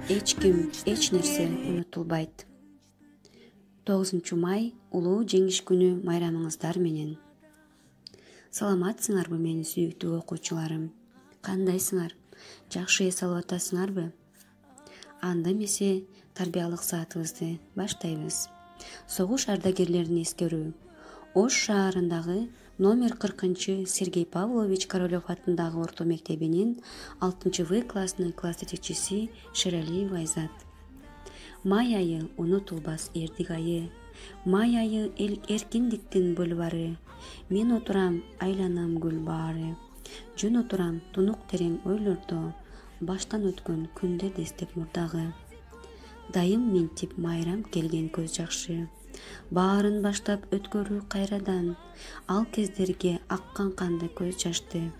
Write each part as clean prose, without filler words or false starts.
Эч ким, эч нерсе унутулбайт. 9 май улуу жеңиш күнү майрамыңыздар менен. Саламатсыңарбы менин сүйүктүү окуучуларым? Кандайсыңар? Жакшы эс алып атасыңарбы? Анда эмесе тарбиялык саатыбызды баштайбыз. Согуш ардагерлерин эскерүү. Ош шаарындагы номер 40 Сергей Павлович Королёв атындагы орто мектебинин 6В классынын класс жетекчиси Шералиева Айзат. Май айы унутулбас эрдик айы. Май айы эркиндиктин бульвары. Мен отурам, айланам гүл баары. Жөн отурам тунук терең ойлордо. Баштан өткөн күндөрдү эстеп мурдагы. Дайым минтип майрам келген көз жакшы. Баарын баштап өткөрүү кайрадан. Ал кездерге аккан канды көз жашты.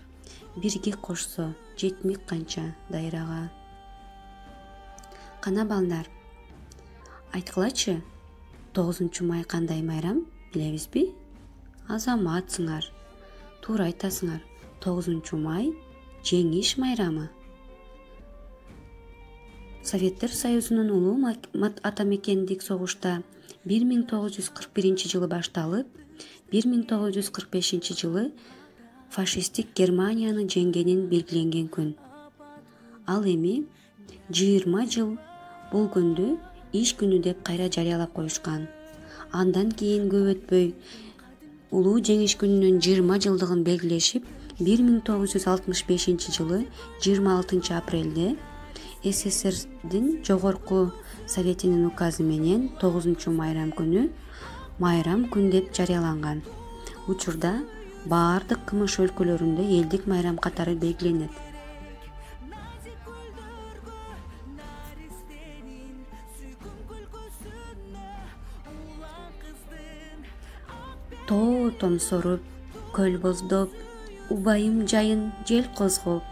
Бирге кошсо жетмек канча дайрага. Кана балдар, айткылачы, 9 май кандай майрам, билебизби? Азаматсыңар. Туура айтасыңар. 9 май жеңиш майрамы. Советтер Союзунун улуу атамекендик согушта 1941 жылы башталып, 1945 жылы фашисттик Германияны жеңгенин белгиленген күн. Ал эми 20 жыл бул күндү иш күнү деп кайра жарыялап коюшкан. Андан кийин көп өтпөй улуу жеңиш күнүнүн 20 жылдыгын белгилешип, 1965 жылы 26 апрелде СССРдин жогорку советинин указы менен 9 майрам күнү майрам күн деп жарыяланган. Учурда баардык кымыш өлкөлөрүндө элдик майрам катары белгиленет. Тоо томсоруп, көл боздоп, убайым жайын жел козгоп,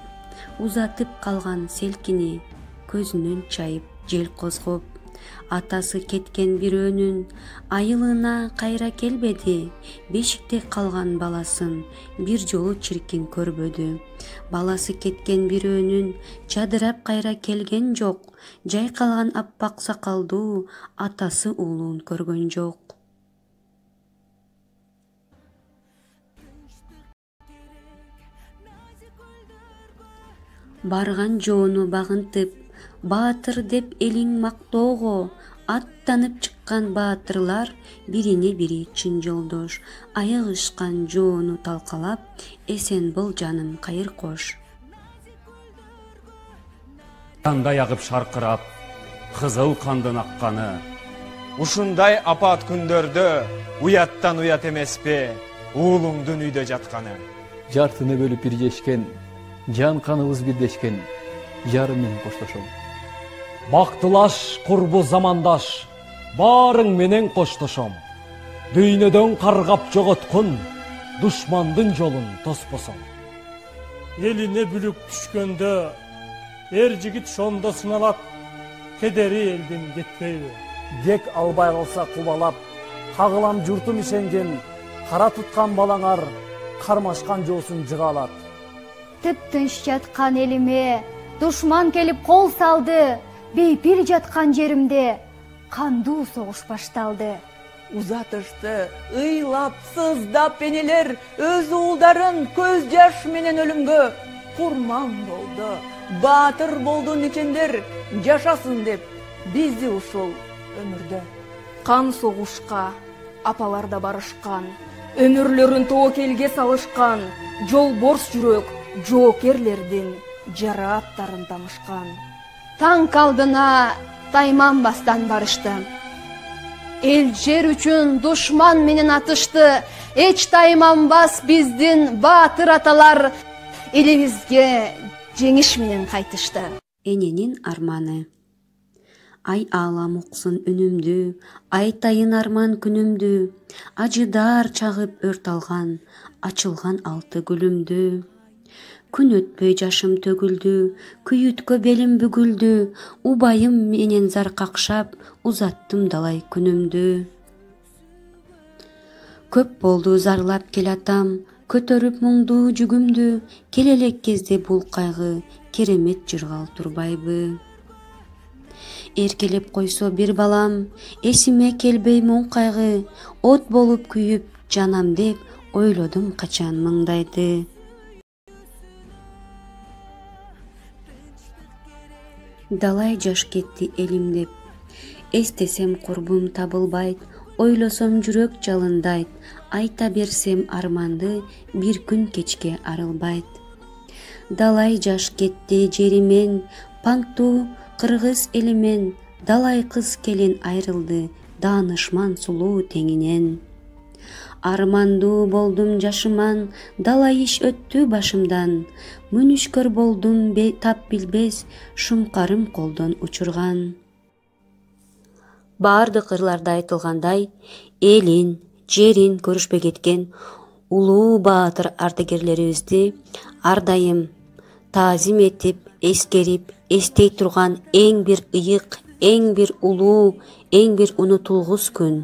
узатып калган селкини көзүнөн чайып жел козгоп, атасы кеткен бирөөнүн айылына кайра келбеди, бешикте калган баласын бир жолу чиркин көрбөдү. Баласы кеткен бирөөнүн жадырап кайра келген жок, жайкалган аппак сакалдуу атасы уулун көргөн жок. Барган жоону багынтып, баатыр деп элиң мактоого, аттанып чыккан баатырлар бирине бири чын жолдош. Аягышкан жоону талкалап, эсен бол жаным кайыр кош. Кандай агып шаркырап, кызыл кандын акканы. Ушундай апат күндөрдө уяттан уят эмеспи уулуңдун үйдө жатканы. Жартыны бөлүп бирдешкен, жан каныбыз бирдешкен, жарым менен коштошом. Бактылаш, курбу замандаш, баарың менен коштошом. Дүйнөдөн каргап жоготкун, душмандын жолун тоспосом. Элине бүлүк түшкөндө, жигит шондо сыналат, кедери элдин кетпейби. Дек албай калса кубалап, кагылам журтум ишенген, кара туткан балаңар, кармашкан жоосун жыгалат. Тып-тынч жаткан элиме душман келип кол салды. Бейпир жаткан жеримде кандуу согуш башталды. Узатышты ыйлап, сыздап энелер өз уулдарын көз жаш менен өлүмгө курман болду. Баатыр болду экендер, жашасын деп бизди ушул өмүрдө. Кан согушка апалар да барышкан, өмүрлөрүн тоокелге салышкан, жолборс жүрөк жоокерлердин жара аттарын тамышкан. Танк алдына тайманбастан барышты. Эл жер үчүн душман менен атышты. Эч тайманбас биздин баатыр аталар элибизге жеңиш менен кайтышты. Эненин арманы. Ай аалам уксын үнүмдү, айтайын арман күнүмдү. Ажыдар чагып өрт алган, ачылган алты гүлүмдү. Күн өтпөй жашым төгүлдү, күйүткө белим бүгүлдү. Убайым менен зар какшап, узаттым далай күнүмдү. Көп болду зарлап келатам, көтөрүп мұңду жүгүмдү, келелек кезде бул кайгы керемет жыргал турбайбы. Эркелеп койсо бир балам, эсиме келбей мұң кайгы, от болуп күйүп жанам деп ойлодум качан мыңдайды. Далай жаш кетти элимдеп, эстесем курбум табылбайт, ойлосом жүрөк жалындайт, айта берсем арманды бир күн кечке арылбайт. Далай жаш кетти жеримен, панктуу кыргыз элимен, далай кыз келин айрылды, даанышман сулуу теңинен. Армандуу болдум жашыман, далай иш өттү башымдан, мүнүшкөр болдум тап билбес, шумкарым колдон учурган. Бардык ырларда айтылгандай, элин, жерин көрүшпөй кеткен улуу баатыр ардагерлерибизди ар дайым таазим этип, эскерип, эстей турган эң бир ыйык, эң бир улуу, эң бир унутулгус күн.